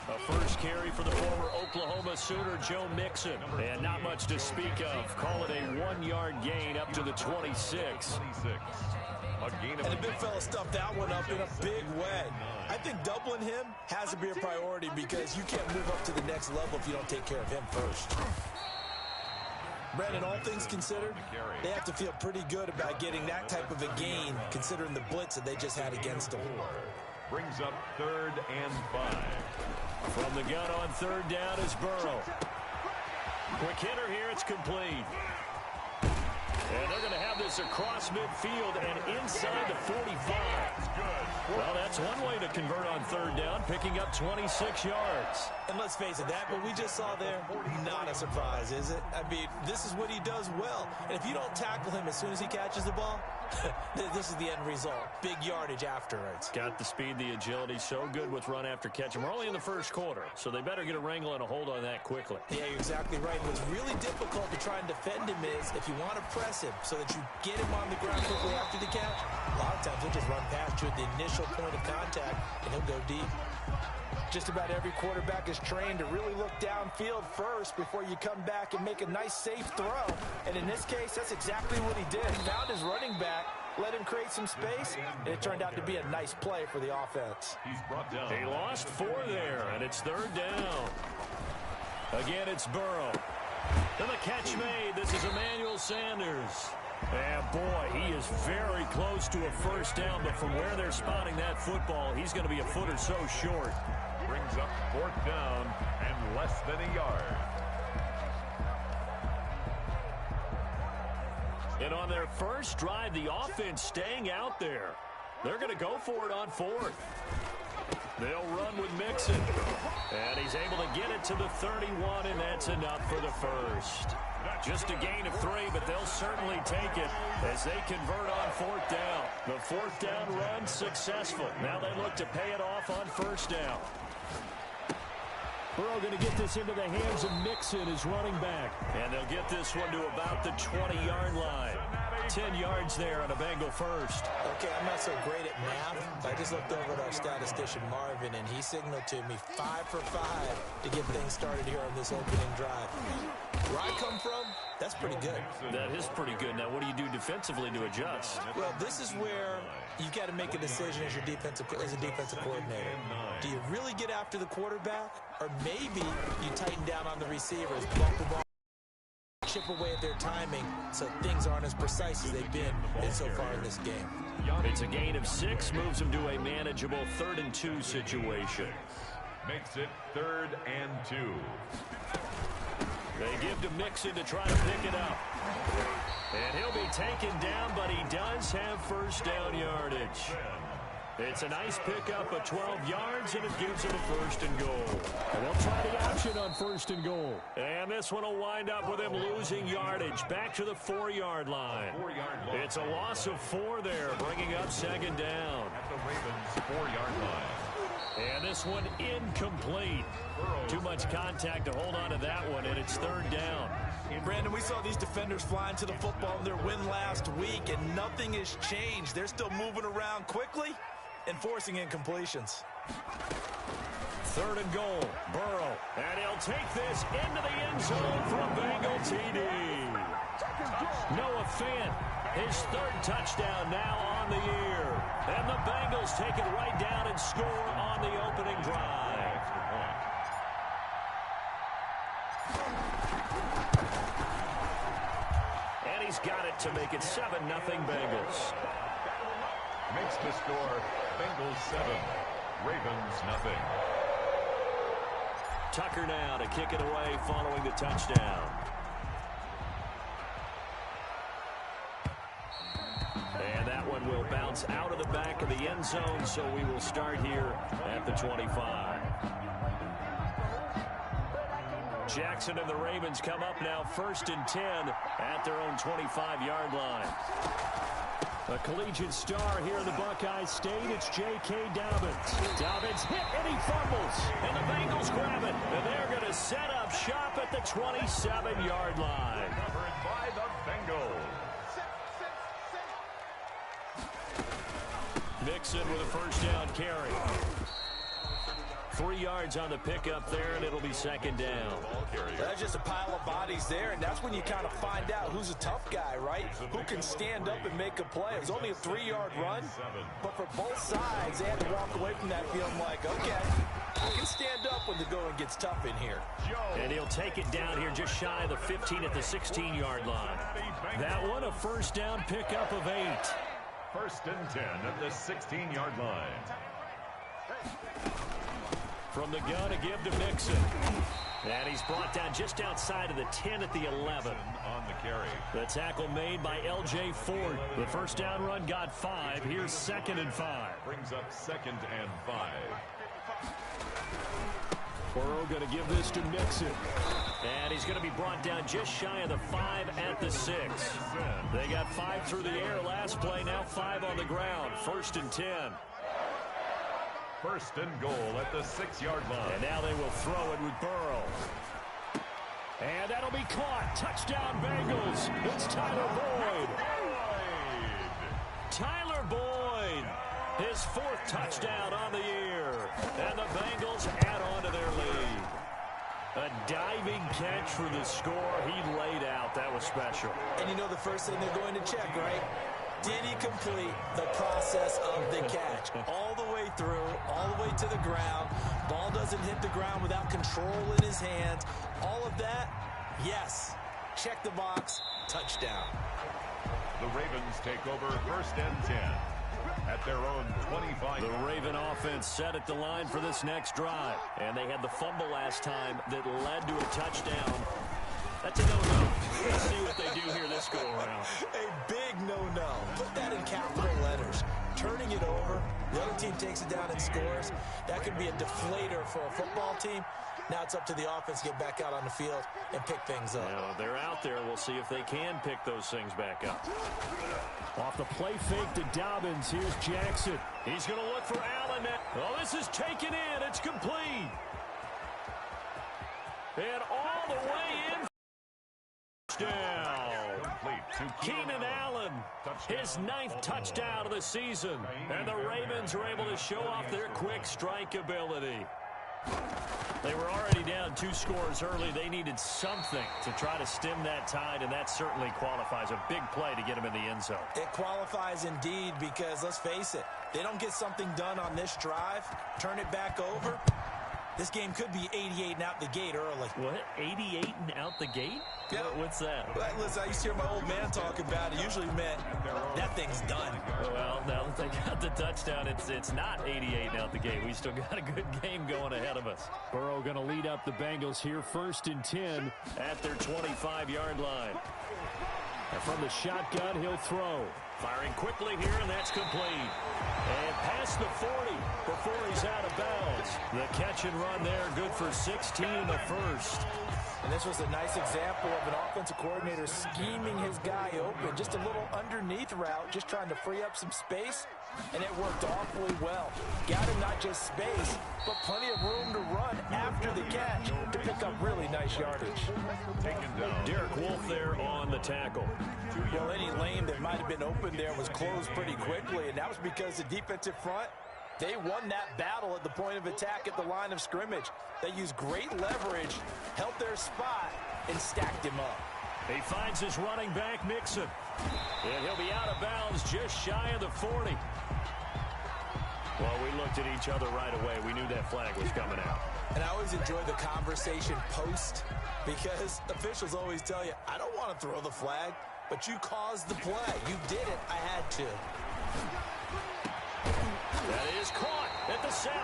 A first carry for the former Oklahoma Sooner, Joe Mixon. And not much to speak of. Call it a 1-yard gain up to the 26. And the big fella stuffed that one up in a big way. I think doubling him has to be a priority because you can't move up to the next level if you don't take care of him first. Brandon, all things considered, they have to feel pretty good about getting that type of a gain considering the blitz that they just had against them. Brings up 3rd and 5. From the gun on 3rd down is Burrow. Quick hitter here, it's complete. And they're going to have this across midfield and inside the 45. Well, that's one way to convert on 3rd down, picking up 26 yards. And let's face it, that what we just saw there, not a surprise, is it? I mean, this is what he does well. And if you don't tackle him as soon as he catches the ball, this is the end result. Big yardage afterwards. Got the speed, the agility, so good with run after catch. And we're only in the first quarter, so they better get a wrangle and a hold on that quickly. Yeah, you're exactly right. What's really difficult to try and defend him is if you want to press him so that you get him on the ground quickly after the catch, a lot of times he'll just run past you at the initial point of contact, and he'll go deep. Just about every quarterback is trained to really look downfield first before you come back and make a nice, safe throw. And in this case, that's exactly what he did. Found his running back, let him create some space, and it turned out to be a nice play for the offense. He's brought down. They lost 4 there, and it's 3rd down. Again, it's Burrow. And the catch made. This is Emmanuel Sanders. And, boy, he is very close to a first down, but from where they're spotting that football, he's going to be a foot or so short. Brings up 4th down and less than a yard. And on their first drive, the offense staying out there. They're going to go for it on 4th. They'll run with Mixon. And he's able to get it to the 31, and that's enough for the first. Just a gain of 3, but they'll certainly take it as they convert on 4th down. The 4th down run successful. Now they look to pay it off on 1st down. Burrow going to get this into the hands of Mixon, his running back. And they'll get this one to about the 20-yard line. 10 yards there on a Bengal first. Okay, I'm not so great at math, but I just looked over at our statistician, Marvin, and he signaled to me 5 for 5 to get things started here on this opening drive. Where I come from, that's pretty good. That is pretty good. Now, what do you do defensively to adjust? Well, this is where you've got to make a decision as a defensive coordinator. Do you really get after the quarterback, or maybe you tighten down on the receivers, bump the ball, chip away at their timing so things aren't as precise as they've been so far in this game. It's a gain of 6, moves them to a manageable 3rd and 2 situation. Makes it 3rd and 2. They give to Mixon to try to pick it up. And he'll be taken down, but he does have first down yardage. It's a nice pickup of 12 yards, and it gives him a 1st and goal. And they'll try the option on 1st and goal. And this one will wind up with him losing yardage back to the 4-yard line. It's a loss of 4 there, bringing up 2nd down. At the Ravens' 4-yard line. And this one incomplete. Too much contact to hold on to that one, and it's 3rd down. Brandon, we saw these defenders flying to the football in their win last week, and nothing has changed. They're still moving around quickly and forcing incompletions. 3rd and goal, Burrow. And he'll take this into the end zone for a Bengal TD. Noah Fant, his 3rd touchdown now on the year. And the Bengals take it right down and score on the opening drive. And he's got it to make it 7-0 Bengals. Makes the score Bengals 7, Ravens nothing. Tucker now to kick it away following the touchdown. And that one will bounce out of the back of the end zone, so we will start here at the 25. Jackson and the Ravens come up now 1st and 10 at their own 25-yard line. A collegiate star here in the Buckeye State, it's J.K. Dobbins. Dobbins hit and he fumbles, and the Bengals grab it, and they're going to set up shop at the 27-yard line. Covered by the Bengals. Mixon with a first down carry. 3 yards on the pickup there, and it'll be second down. That's just a pile of bodies there, and that's when you kind of find out who's a tough guy, right? Who can stand up and make a play. It was only a 3-yard run, but for both sides, they had to walk away from that feeling like, okay, I can stand up when the going gets tough in here. And he'll take it down here just shy of the 15 at the 16-yard line. That one a first down pickup of 8. First and 10 at the 16-yard line. From the gun, a give to Mixon. And he's brought down just outside of the 10 at the 11. On the carry. The tackle made by L.J. Ford. The first down run got 5. Here's 2nd and 5. Brings up 2nd and 5. Burrow going to give this to Mixon. And he's going to be brought down just shy of the 5 at the 6. They got 5 through the air last play, now 5 on the ground. 1st and 10. First and goal at the 6-yard line. And now they will throw it with Burrow. And that'll be caught. Touchdown, Bengals. It's Tyler Boyd. Tyler Boyd. His 4th touchdown on the year. And the Bengals add on to their lead. A diving catch for the score. He laid out. That was special. And you know the first thing they're going to check, right? Did he complete the process of the catch? All the way through, all the way to the ground. Ball doesn't hit the ground without control in his hands. All of that, yes. Check the box, touchdown. The Ravens take over first and 10 at their own 25. The Raven offense set at the line for this next drive. And they had the fumble last time that led to a touchdown. That's a no-no. Let's see what they do here this go-around. A big no-no. Put that in capital letters. Turning it over, the other team takes it down and scores. That could be a deflator for a football team. Now it's up to the offense to get back out on the field and pick things up. Yeah, they're out there. We'll see if they can pick those things back up. Off the play fake to Dobbins. Here's Jackson. He's going to look for Allen. Oh, this is taken in. It's complete. And all the way in. Down. Keenan Allen, his 9th touchdown of the season. And the Ravens are able to show off their quick strike ability. They were already down 2 scores early. They needed something to try to stem that tide, and that certainly qualifies. A big play to get them in the end zone. It qualifies indeed because, let's face it, they don't get something done on this drive, turn it back over. This game could be 88 and out the gate early. What? 88 and out the gate? Yeah. What's that? Listen, I used to hear my old man talk about it. Usually meant that thing's done. Well, now that they got the touchdown, it's not 88 and out the gate. We still got a good game going ahead of us. Burrow going to lead up the Bengals here, 1st and 10 at their 25-yard line. And from the shotgun, he'll throw. Firing quickly here, and that's complete. And past the 40 before he's out of bounds. The catch and run there, good for 16 in the first. And this was a nice example of an offensive coordinator scheming his guy open. Just a little underneath route, just trying to free up some space, and it worked awfully well. Got him not just space, but plenty of room to run after the catch to pick up really nice yardage. Taken down. Derek Wolfe there on the tackle. Well, any lane that might have been open there was closed pretty quickly, and that was because the defensive front, they won that battle at the point of attack at the line of scrimmage. They used great leverage, held their spot, and stacked him up. He finds his running back, Mixon. And he'll be out of bounds just shy of the 40. Well, we looked at each other right away. We knew that flag was coming out. And I always enjoy the conversation post because officials always tell you, I don't want to throw the flag, but you caused the play. You did it. I had to. That is caught at the 7.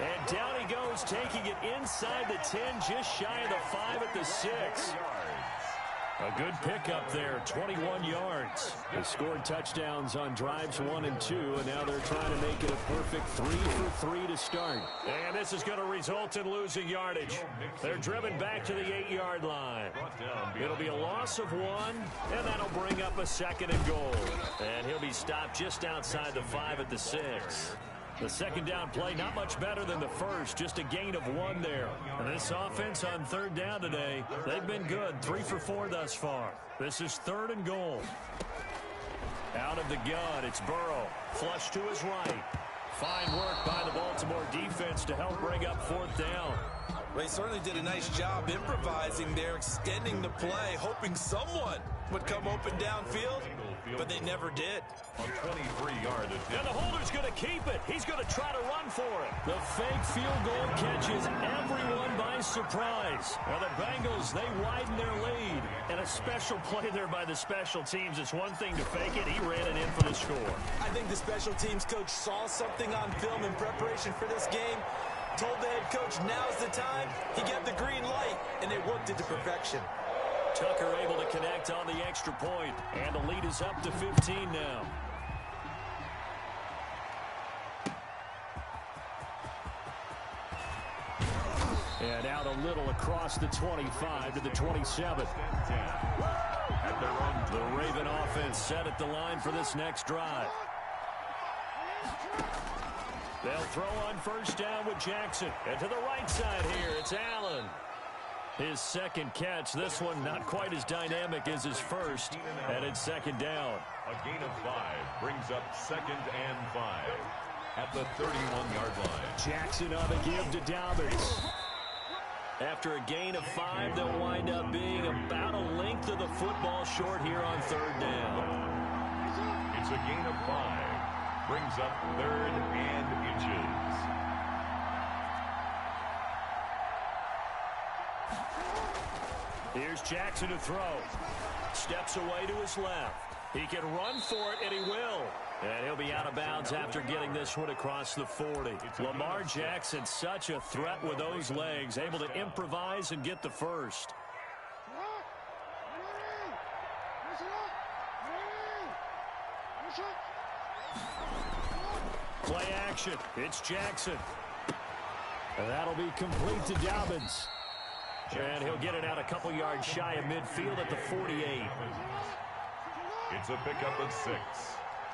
And down he goes, taking it inside the 10, just shy of the 5 at the 6. A good pickup there, 21 yards. They scored touchdowns on drives 1 and 2, and now they're trying to make it a perfect 3 for 3 to start. And this is going to result in losing yardage. They're driven back to the 8-yard line. It'll be a loss of 1, and that'll bring up a 2nd and goal. And he'll be stopped just outside the 5 at the 6. The second down play, not much better than the first, just a gain of 1 there. And this offense on 3rd down today, they've been good, 3 for 4 thus far. This is 3rd and goal. Out of the gun, it's Burrow. Flush to his right. Fine work by the Baltimore defense to help bring up 4th down. They certainly did a nice job improvising there, extending the play, hoping someone would come open downfield, but they never did. On 23-yard attempt. And the holder's going to keep it. He's going to try to run for it. The fake field goal catches everyone by surprise. Now the Bengals, they widen their lead. And a special play there by the special teams. It's one thing to fake it. He ran it in for the score. I think the special teams coach saw something on film in preparation for this game, told the head coach now's the time. He got the green light, and they worked it to perfection. Tucker able to connect on the extra point, and the lead is up to 15 now. And out a little across the 25 to the 27. The Raven offense set at the line for this next drive. They'll throw on 1st down with Jackson. And to the right side here, it's Allen. His 2nd catch, this one not quite as dynamic as his first, and it's 2nd down. A gain of 5 brings up 2nd and 5 at the 31-yard line. Jackson on the give to Dobbins. After a gain of 5, they'll wind up being about a length of the football short here on 3rd down. It's a gain of 5. Brings up 3rd and inches. Here's Jackson to throw. Steps away to his left. He can run for it, and he will. And he'll be out of bounds after getting this one across the 40. Lamar Jackson, such a threat with those legs, able to improvise and get the first. Play action. It's Jackson. And that'll be complete to Dobbins. And he'll get it out a couple yards shy of midfield at the 48. It's a pickup of 6.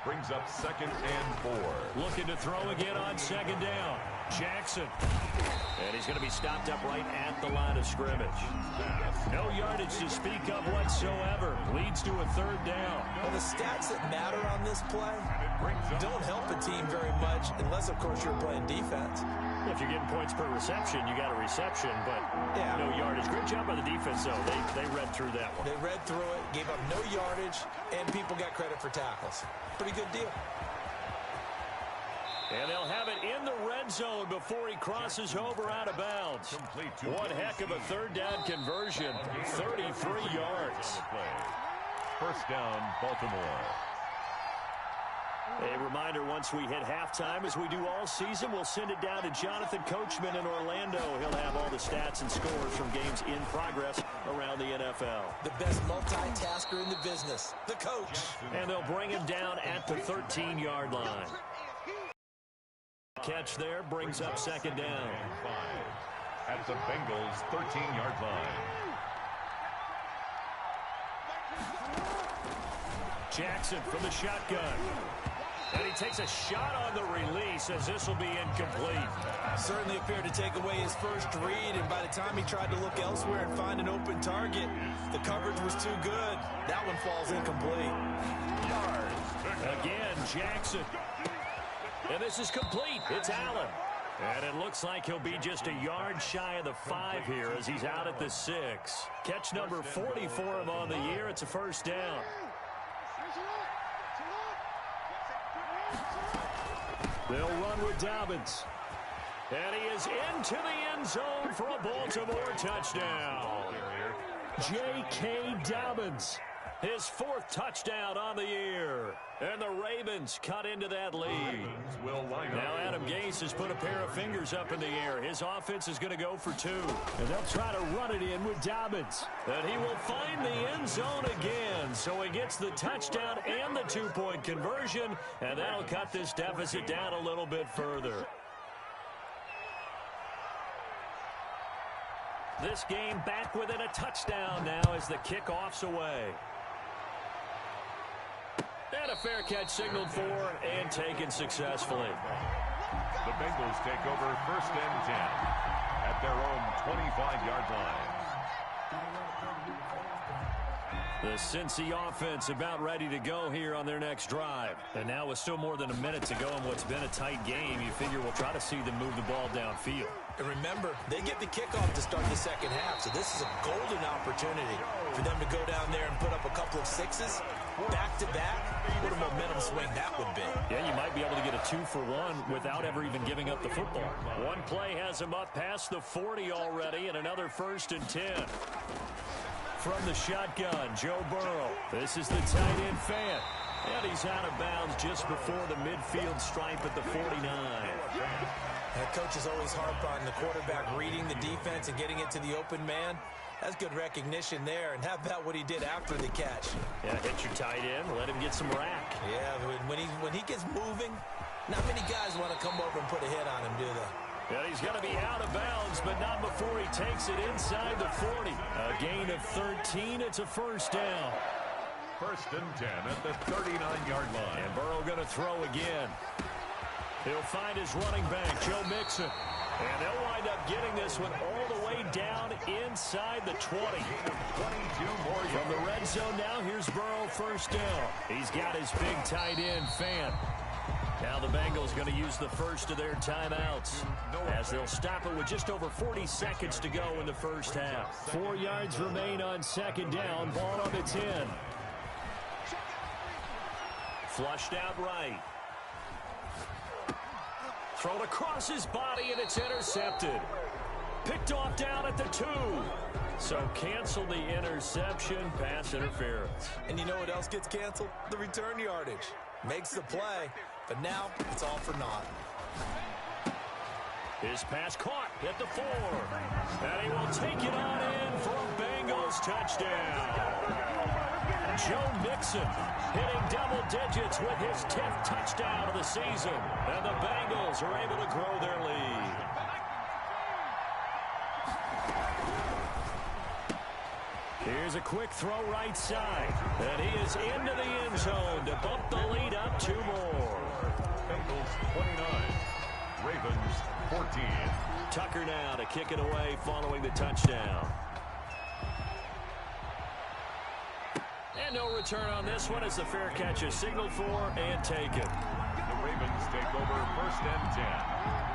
Brings up 2nd and 4. Looking to throw again on 2nd down. Jackson. And he's going to be stopped up right at the line of scrimmage. No yardage to speak of whatsoever. Leads to a 3rd down. Well, the stats that matter on this play don't help a team very much unless, of course, you're playing defense. If you're getting points per reception, you got a reception, but no yardage. Great job by the defense, though. They read through that one. They read through it, gave up no yardage, and people got credit for tackles. Pretty good deal. And they'll have it in the red zone before he crosses over out of bounds. One heck of a 3rd down conversion. 33 yards. 1st down, Baltimore. A reminder, once we hit halftime, as we do all season, we'll send it down to Jonathan Coachman in Orlando. He'll have all the stats and scores from games in progress around the NFL. The best multitasker in the business, the coach. And they'll bring him down at the 13-yard line. Catch there brings up 2nd down. At the Bengals' 13-yard line. Jackson from the shotgun. And he takes a shot on the release as this will be incomplete. Certainly appeared to take away his first read, and by the time he tried to look elsewhere and find an open target, the coverage was too good. That one falls incomplete. Again, Jackson. And this is complete. It's Allen. And it looks like he'll be just a yard shy of the 5 here as he's out at the 6. Catch number 40 for him on the year. It's a 1st down. They'll run with Dobbins. And he is into the end zone for a Baltimore touchdown. J.K. Dobbins, his 4th touchdown on the year. And the Ravens cut into that lead. Now Adam Gase has put a pair of fingers up in the air. His offense is going to go for 2. And they'll try to run it in with Dobbins. And he will find the end zone again. So he gets the touchdown and the 2-point conversion. And that'll cut this deficit down a little bit further. This game back within a touchdown now as the kickoff's away. And a fair catch signaled for and taken successfully. The Bengals take over 1st and 10 at their own 25-yard line. The Cincy offense about ready to go here on their next drive. And now with still more than a minute to go in what's been a tight game, you figure we'll try to see them move the ball downfield. And remember, they get the kickoff to start the second half, so this is a golden opportunity for them to go down there and put up a couple of sixes back-to-back. What a momentum swing that would be. Yeah, you might be able to get a 2-for-1 without ever even giving up the football. One play has him up past the 40 already, and another 1st and 10. From the shotgun, Joe Burrow. This is the tight end Fant. And he's out of bounds just before the midfield stripe at the 49. That coach is always harp on the quarterback reading the defense and getting it to the open man. That's good recognition there. And how about what he did after the catch? Yeah, hit your tight end, let him get some rack. Yeah, when he gets moving, not many guys want to come over and put a hit on him, do they? Yeah, he's going to be out of bounds, but not before he takes it inside the 40. A gain of 13. It's a 1st down. 1st and 10 at the 39-yard line. And Burrow going to throw again. He'll find his running back, Joe Mixon. And they'll wind up getting this one all the way down inside the 20. 22 more yards. From the red zone now, here's Burrow 1st down. He's got his big tight end, Fant. Now the Bengals going to use the first of their timeouts as they'll stop it with just over 40 seconds to go in the first half. 4 yards remain on 2nd down. Ball on the 10. Flushed out right. Thrown across his body, and it's intercepted. Picked off down at the 2. So cancel the interception, pass interference. And you know what else gets canceled? The return yardage. Makes the play, but now it's all for naught. His pass caught at the 4. And he will take it on in for a Bengals touchdown. Joe Mixon hitting double digits with his 10th touchdown of the season. And the Bengals are able to grow their lead. Here's a quick throw right side. And he is into the end zone to bump the lead up 2 more. Bengals 29, Ravens 14. Tucker now to kick it away following the touchdown. And no return on this one as the fair catch is signaled for and taken. The Ravens take over 1st and 10.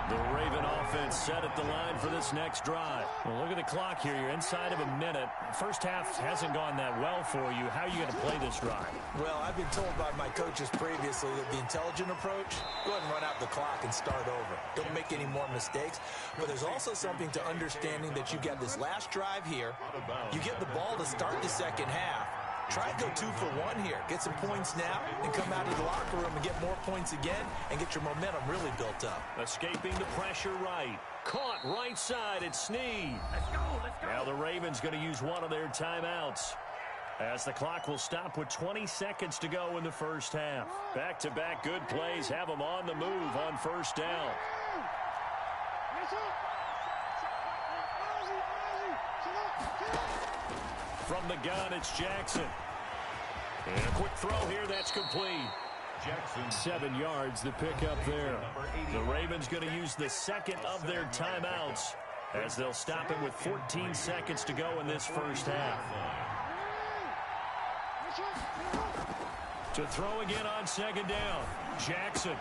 The Raven offense set at the line for this next drive. Well, look at the clock here. You're inside of a minute. First half hasn't gone that well for you. How are you going to play this drive? Well, I've been told by my coaches previously that the intelligent approach, go ahead and run out the clock and start over. Don't make any more mistakes. But there's also something to understanding that you get this last drive here. You get the ball to start the second half. Try to go 2 for 1 here. Get some points now and come out of the locker room and get more points again and get your momentum really built up. Escaping the pressure right. Caught right side. It's Snead. Let's go. Now the Ravens going to use one of their timeouts as the clock will stop with 20 seconds to go in the first half. Back-to-back good plays have them on the move on 1st down. From the gun, it's Jackson. And a quick throw here, that's complete. Jackson. 7 yards, the pickup there. The Ravens going to use the second of their timeouts as they'll stop it with 14 seconds to go in this first half. To throw again on 2nd down. Jackson.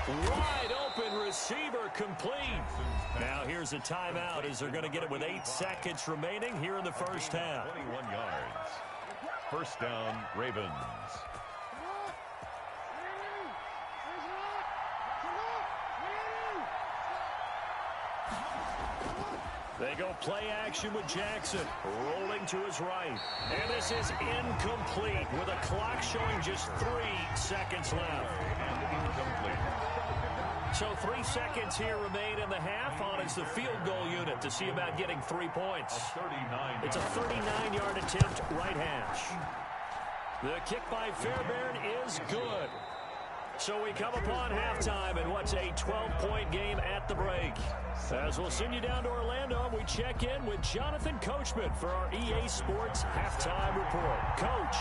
Wide open receiver complete. Now here's a timeout as they're going to get it with 8 seconds remaining here in the first half. 21 yards. 1st down, Ravens. They go play action with Jackson, rolling to his right. And this is incomplete with a clock showing just 3 seconds left. And incomplete. So 3 seconds here remain in the half on as the field goal unit to see about getting 3 points. It's a 39-yard attempt right hash. The kick by Fairbairn is good. So we come upon halftime in what's a 12-point game at the break. As we'll send you down to Orlando, we check in with Jonathan Coachman for our EA Sports Halftime Report. Coach.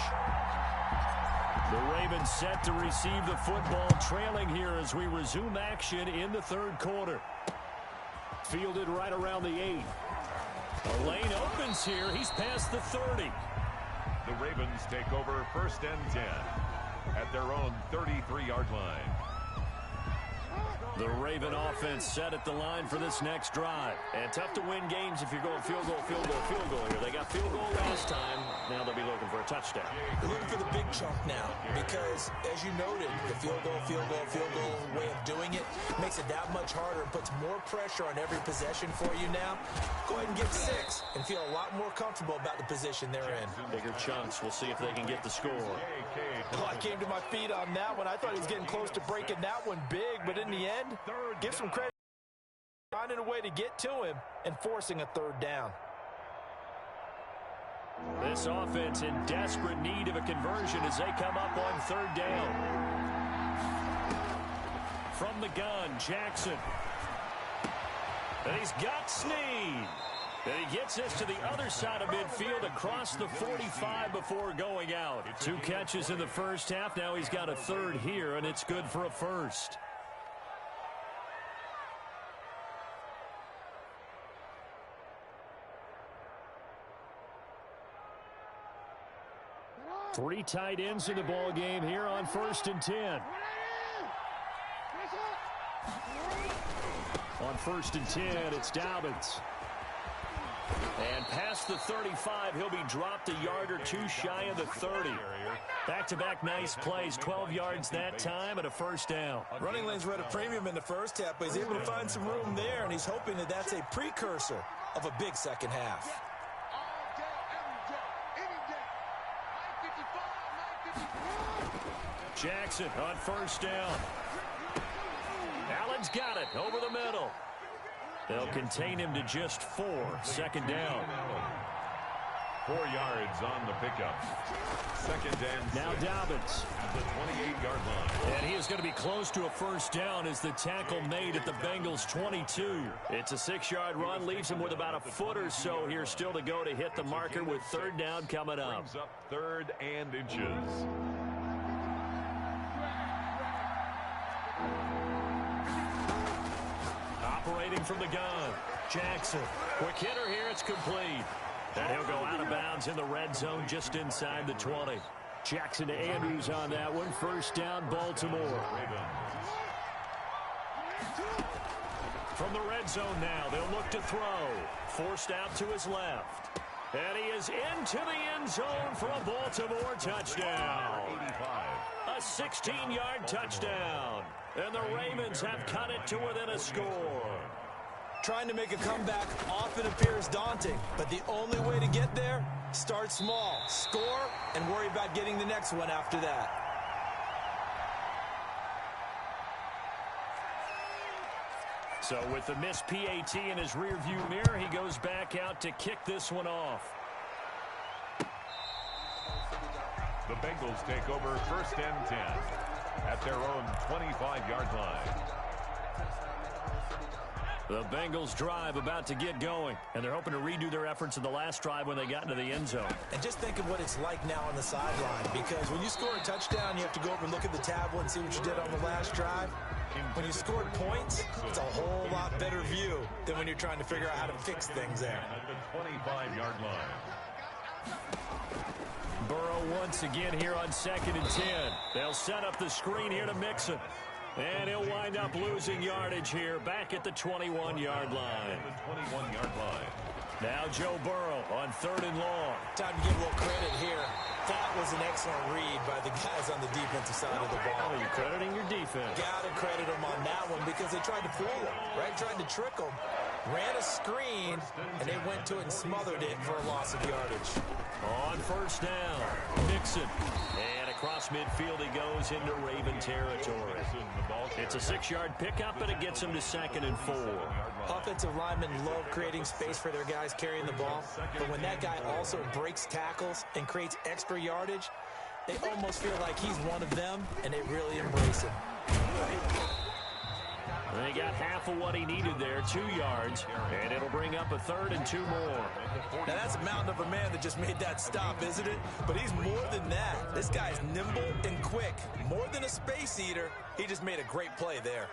The Ravens set to receive the football, trailing here as we resume action in the 3rd quarter. Fielded right around the 8. A lane opens here. He's past the 30. The Ravens take over 1st and 10 at their own 33-yard line. The Raven offense set at the line for this next drive. And tough to win games if you're going field goal, field goal, field goal here. They got field goal last time. Now they'll be looking for a touchdown. They're looking for the big chunk now because, as you noted, the field goal way of doing it makes it that much harder and puts more pressure on every possession for you now. Go ahead and get 6 and feel a lot more comfortable about the position they're in. Bigger chunks. We'll see if they can get the score. Oh, I came to my feet on that one. I thought he was getting close to breaking that one big, but in the end, give some credit finding a way to get to him and forcing a 3rd down. This offense in desperate need of a conversion as they come up on 3rd down. From the gun, Jackson. And he's got Snead. And he gets this to the other side of midfield across the 45 before going out. 2 catches in the first half. Now he's got a 3rd here, and it's good for a 1st. Three tight ends in the ball game here on 1st and 10. On 1st and 10, it's Dobbins. And past the 35, he'll be dropped a yard or 2 shy of the 30. Back-to-back nice plays, 12 yards that time and a 1st down. Running lanes were at a premium in the first half, but he's able to find some room there, and he's hoping that that's a precursor of a big second half. Jackson on 1st down. Allen's got it over the middle. They'll contain him to just 4. 2nd down. 4 yards on the pickup. 2nd and 6. Now Dobbins. The 28-yard line. And he is going to be close to a 1st down as the tackle made at the Bengals 22. It's a 6-yard run. Leaves him with about a foot or so here still to go to hit the marker with 3rd down coming up. Brings up 3rd and inches. Operating from the gun, Jackson. Quick hitter here, it's complete. And he'll go out of bounds in the red zone just inside the 20. Jackson to Andrews on that one. 1st down, Baltimore. From the red zone now, they'll look to throw. Forced out to his left. And he is into the end zone for a Baltimore touchdown. A 16-yard touchdown. And the Ravens have cut it to within a score. Trying to make a comeback often appears daunting, but the only way to get there, start small, score, and worry about getting the next one after that. So with the missed PAT in his rearview mirror, he goes back out to kick this one off. The Bengals take over 1st and 10 at their own 25-yard line. The Bengals drive about to get going, and they're hoping to redo their efforts in the last drive when they got into the end zone. And just think of what it's like now on the sideline, because when you score a touchdown, you have to go over and look at the tablet and see what you did on the last drive. When you scored points, it's a whole lot better view than when you're trying to figure out how to fix things there. At the 25-yard line. Burrow once again here on 2nd and 10. They'll set up the screen here to Mixon. And he'll wind up losing yardage here back at the 21-yard line. The 21-yard line. Now Joe Burrow on 3rd and long. Time to give a little credit here. That was an excellent read by the guys on the defensive side of the ball. Oh, you're crediting your defense. Gotta credit them on that one because they tried to fool him, right? Tried to trick him. Ran a screen, and they went to it and smothered it for a loss of yardage. On 1st down, Mixon. And across midfield he goes into Raven territory. It's a 6-yard pickup, and it gets him to 2nd and 4. Offensive linemen love creating space for their guys carrying the ball, but when that guy also breaks tackles and creates extra yardage, they almost feel like he's one of them, and they really embrace him. And he got half of what he needed there, 2 yards, and it'll bring up a 3rd and 2 more. Now that's a mountain of a man that just made that stop, isn't it? But he's more than that. This guy's nimble and quick. More than a space eater, he just made a great play there.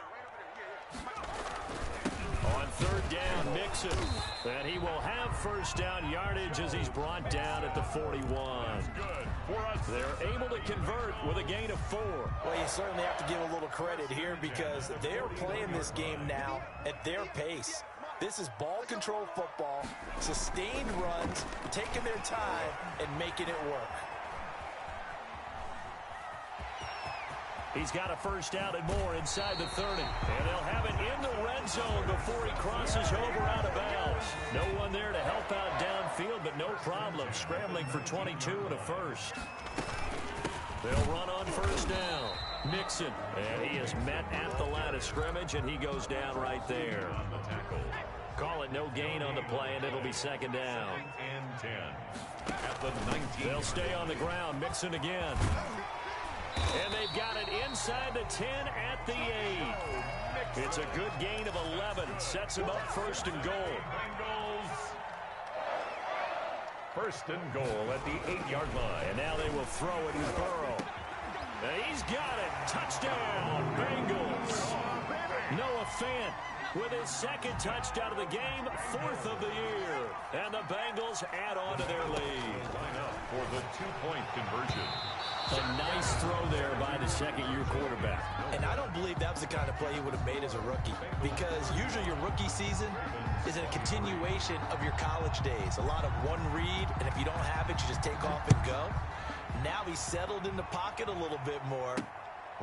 On third down, Mixon. And he will have first down yardage as he's brought down at the 41. They're able to convert with a gain of 4. Well, you certainly have to give a little credit here because they're playing this game now at their pace. This is ball control football, sustained runs, taking their time, and making it work. He's got a first down and more inside the 30. And they'll have it in the red zone before he crosses over out of bounds. No one there to help out downfield, but no problem. Scrambling for 22 and a first. They'll run on first down. Mixon. And he is met at the line of scrimmage, and he goes down right there. Call it no gain on the play, and it'll be second down. And 10 at the 19. They'll stay on the ground. Mixon again. And they've got it inside the 10 at the 8. It's a good gain of 11. Sets him up first and goal. Bengals. First and goal at the 8-yard line. And now they will throw it with Burrow. And he's got it. Touchdown, Bengals. Noah Fant with his second touchdown of the game, 4th of the year. And the Bengals add on to their lead. Line up for the 2-point conversion. A nice throw there by the second-year quarterback. And I don't believe that was the kind of play he would have made as a rookie, because usually your rookie season is a continuation of your college days. A lot of one read, and if you don't have it, you just take off and go. Now he's settled in the pocket a little bit more,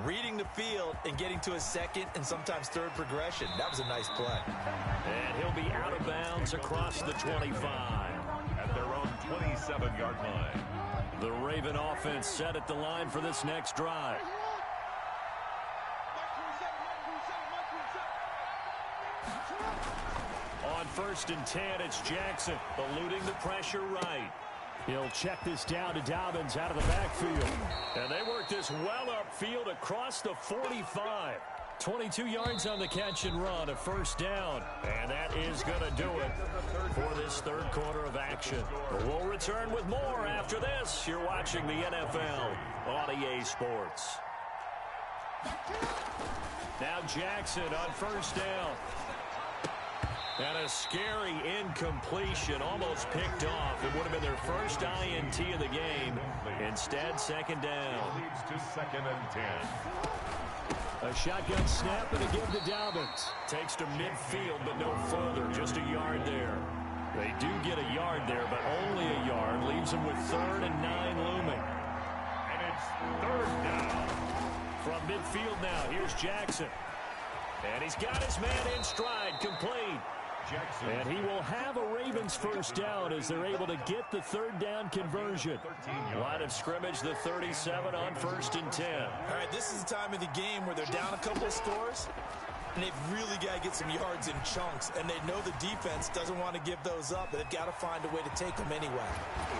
reading the field and getting to his second and sometimes third progression. That was a nice play. And he'll be out of bounds across the 25. At their own 27-yard line. The Raven offense set at the line for this next drive. On first and 10, it's Jackson, eluding the pressure right. He'll check this down to Dobbins out of the backfield. And they work this well upfield across the 45. 22 yards on the catch and run, a first down. And that is going to do it for this third quarter of action. We'll return with more after this. You're watching the NFL on EA Sports. Now Jackson on first down. And a scary incompletion, almost picked off. It would have been their first INT of the game. Instead, second down. Leads to second and 10. A shotgun snap and a give to Dobbins. Takes to midfield, but no further. Just a yard there. They do get a yard there, but only a yard. Leaves them with 3rd and 9 looming. And it's 3rd down. From midfield now, here's Jackson. And he's got his man in stride, complete. Jackson. And he will have a Ravens first down as they're able to get the third down conversion. Line of scrimmage, the 37 on first and 10. All right, this is the time of the game where they're down a couple of scores, and they've really got to get some yards in chunks, and they know the defense doesn't want to give those up, but they've got to find a way to take them anyway.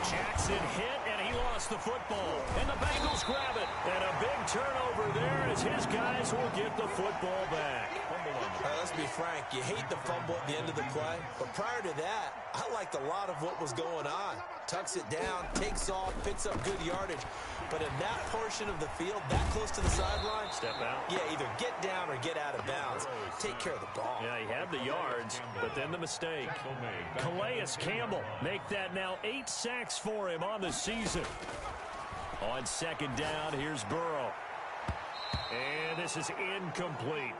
Jackson hit, and he lost the football. And the Bengals grab it. And a big turnover there as his guys will get the football back. All right, let's be frank. You hate the fumble at the end of the play, but prior to that, I liked a lot of what was going on. Tucks it down, takes off, picks up good yardage. But in that portion of the field, that close to the sideline, step out. Yeah, either get down or get out of bounds. Take care of the ball. Yeah, he had the yards, but then the mistake. Calais Campbell make that now 8 sacks for him on the season. On second down, here's Burrow. And this is incomplete.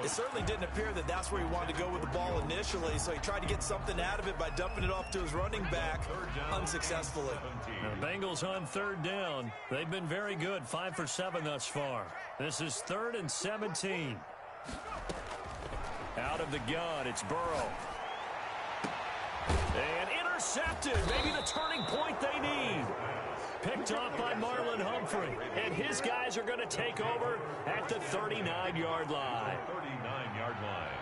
It certainly didn't appear that that's where he wanted to go with the ball initially, so he tried to get something out of it by dumping it off to his running back unsuccessfully. Now, the Bengals on third down. They've been very good, 5 for 7 thus far. This is 3rd and 17. Out of the gun, it's Burrow. And intercepted, maybe the turning point they need. Picked off by Marlon Humphrey. And his guys are going to take over at the 39-yard line. 39-yard line.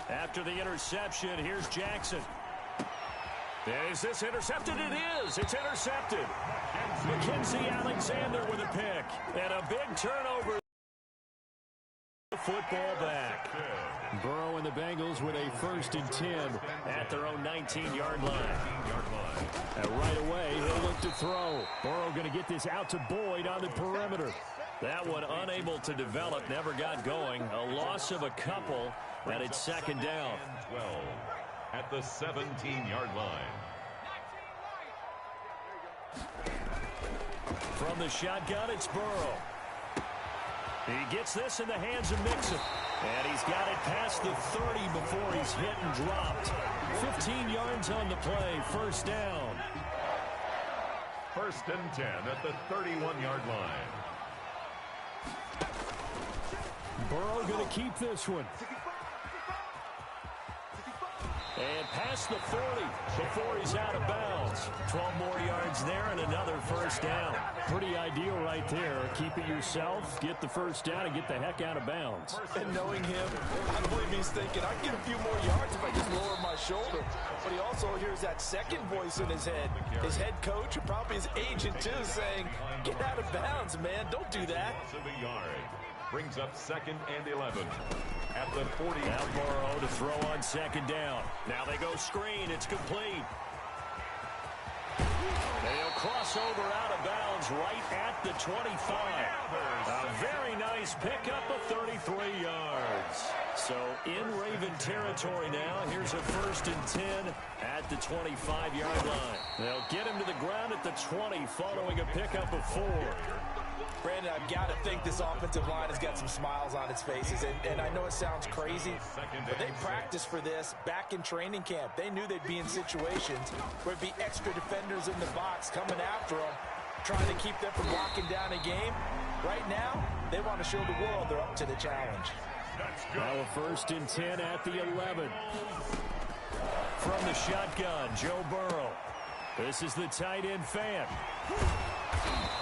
After the interception, here's Jackson. Is this intercepted? It is. It's intercepted. Mackenzie Alexander with a pick. And a big turnover. Football back. Burrow and the Bengals with a 1st and 10 at their own 19-yard line. And right away, he'll look to throw. Burrow going to get this out to Boyd on the perimeter. That one unable to develop, never got going. A loss of a couple. And it's second down. 12 at the 17-yard line. From the shotgun, it's Burrow. He gets this in the hands of Mixon. And he's got it past the 30 before he's hit and dropped. 15 yards on the play, first down. First and 10 at the 31-yard line. Burrow going to keep this one. And past the 40 before he's out of bounds. 12 more yards there and another first down. Pretty ideal right there. Keep it yourself, get the first down, and get the heck out of bounds. And knowing him, I believe he's thinking, I can get a few more yards if I just lower my shoulder. But he also hears that second voice in his head. His head coach, and probably his agent too, saying, get out of bounds, man. Don't do that. To the yard. Brings up second and 11 at the 40. Now Burrow to throw on second down. Now they go screen. It's complete. They'll cross over out of bounds right at the 25. A very nice pickup of 33 yards. So in Raven territory now. Here's a first and 10 at the 25-yard line. They'll get him to the ground at the 20 following a pickup of 4. Brandon, I've got to think this offensive line has got some smiles on its faces. And I know it sounds crazy, but they practiced for this back in training camp. They knew they'd be in situations where it'd be extra defenders in the box coming after them, trying to keep them from locking down a game. Right now, they want to show the world they're up to the challenge. Now a first and 10 at the 11. From the shotgun, Joe Burrow. This is the tight end fan.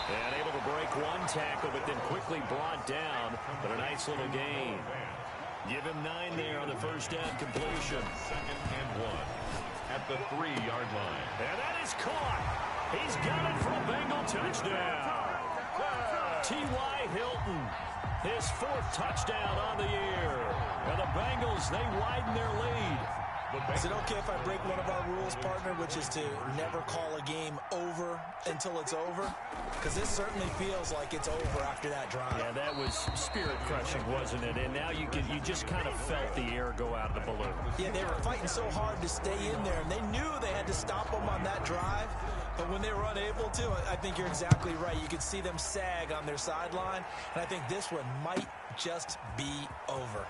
And able to break one tackle, but then quickly brought down. But a nice little gain. Give him 9 there on the first down completion. Second and 1 at the 3-yard line. And that is caught. He's got it for a Bengal touchdown. T.Y. Hilton, his 4th touchdown on the year. And the Bengals, they widen their lead. Is it okay if I break one of our rules, partner, which is to never call a game over until it's over? Because this certainly feels like it's over after that drive. Yeah, that was spirit-crushing, wasn't it? And now you just kind of felt the air go out of the balloon. Yeah, they were fighting so hard to stay in there, and they knew they had to stop them on that drive. But when they were unable to, I think you're exactly right. You could see them sag on their sideline, and I think this one might just be over.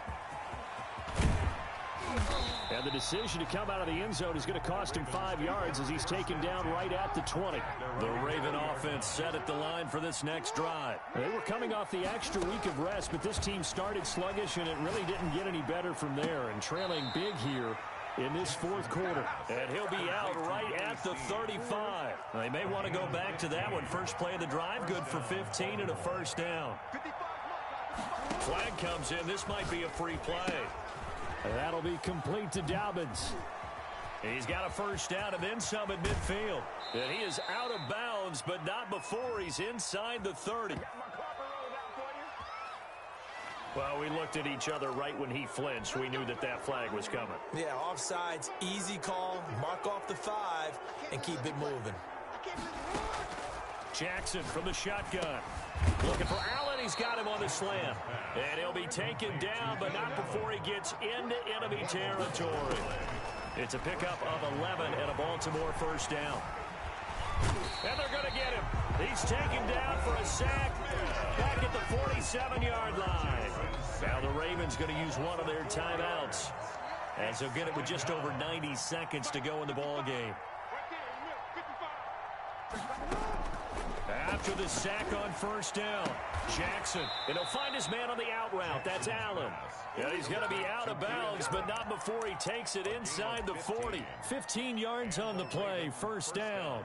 And the decision to come out of the end zone is going to cost him 5 yards as he's taken down right at the 20. The Raven offense set at the line for this next drive. They were coming off the extra week of rest, but this team started sluggish, and it really didn't get any better from there. And trailing big here in this 4th quarter. And he'll be out right at the 35. They may want to go back to that one. First play of the drive, good for 15 and a first down. Flag comes in. This might be a free play. That'll be complete to Dobbins. He's got a first down and then some at midfield. And he is out of bounds, but not before he's inside the 30. Well, we looked at each other right when he flinched. We knew that that flag was coming. Yeah, offsides, easy call, mark off the 5, and keep it moving. Jackson from the shotgun. Looking for Allen. He's got him on the slam. And he'll be taken down, but not before he gets into enemy territory. It's a pickup of 11 and a Baltimore first down. And they're going to get him. He's taken down for a sack back at the 47-yard line. Now the Ravens going to use one of their timeouts, as they'll get it with just over 90 seconds to go in the ball game. After the sack on first down, Jackson, and he'll find his man on the out route. That's Allen. And he's going to be out of bounds, but not before he takes it inside the 40. 15 yards on the play, first down.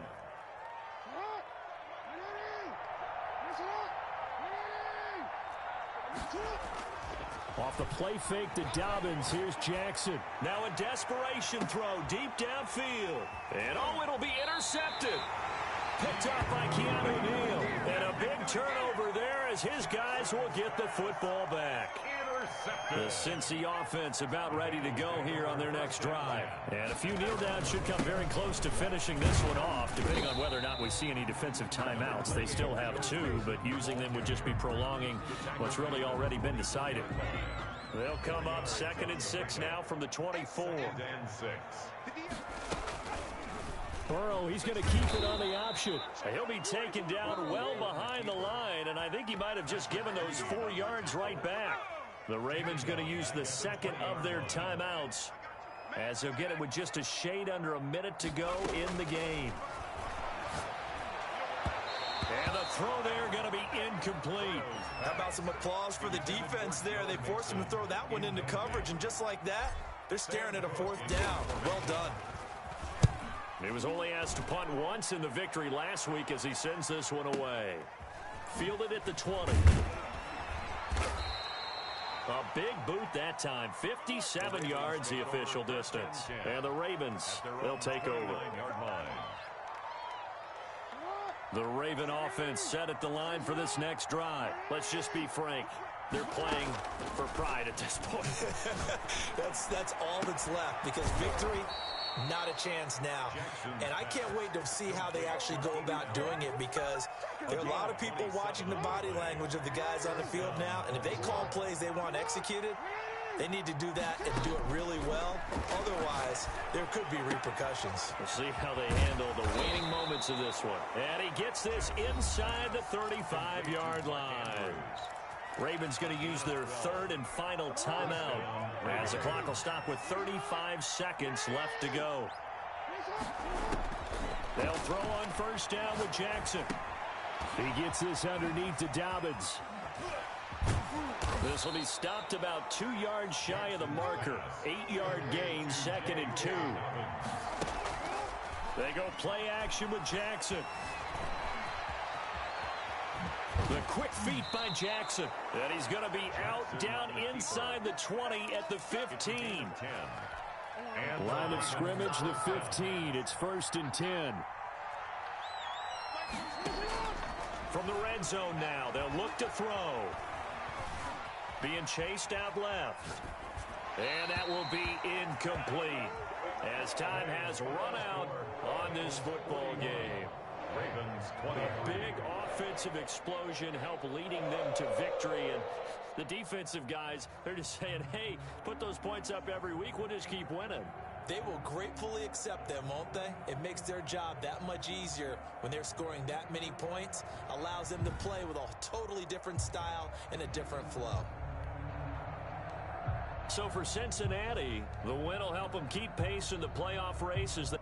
Off the play fake to Dobbins, here's Jackson. Now a desperation throw deep downfield. And oh, it'll be intercepted. Picked up by Keanu Neal. And a big turnover there as his guys will get the football back. The Cincy offense about ready to go here on their next drive. And a few kneel downs should come very close to finishing this one off, depending on whether or not we see any defensive timeouts. They still have 2, but using them would just be prolonging what's really already been decided. They'll come up 2nd and 6 now from the 24. 2nd and 6. Burrow, he's going to keep it on the option. He'll be taken down well behind the line, and I think he might have just given those 4 yards right back. The Ravens going to use the second of their timeouts, as they'll get it with just a shade under a minute to go in the game. And the throw there going to be incomplete. How about some applause for the defense there? They forced him to throw that one into coverage, and just like that, they're staring at a 4th down. Well done. He was only asked to punt once in the victory last week as he sends this one away. Fielded at the 20. A big boot that time. 57 yards the official distance. And the Ravens, they'll take over. The Raven offense set at the line for this next drive. Let's just be frank. They're playing for pride at this point. That's all that's left, because victory, not a chance now. And I can't wait to see how they actually go about doing it, because there are a lot of people watching the body language of the guys on the field now, and if they call plays they want executed, they need to do that and do it really well. Otherwise, there could be repercussions. We'll see how they handle the waning moments of this one. And he gets this inside the 35-yard line. Ravens going to use their 3rd and final timeout, as the clock will stop with 35 seconds left to go. They'll throw on 1st down with Jackson. He gets this underneath to Dobbins. This will be stopped about 2 yards shy of the marker. 8-yard gain, 2nd and 2. They go play action with Jackson. The quick feet by Jackson. And he's going to be out down inside the 20 at the 15. Line of scrimmage, the 15. It's 1st and 10. From the red zone now, they'll look to throw. Being chased out left. And that will be incomplete, as time has run out on this football game. Ravens 20. A big offensive explosion helped leading them to victory, and the defensive guys, they're just saying, hey, put those points up every week, we'll just keep winning. They will gratefully accept them, won't they? It makes their job that much easier when they're scoring that many points, allows them to play with a totally different style and a different flow. So for Cincinnati, the win will help them keep pace in the playoff race as they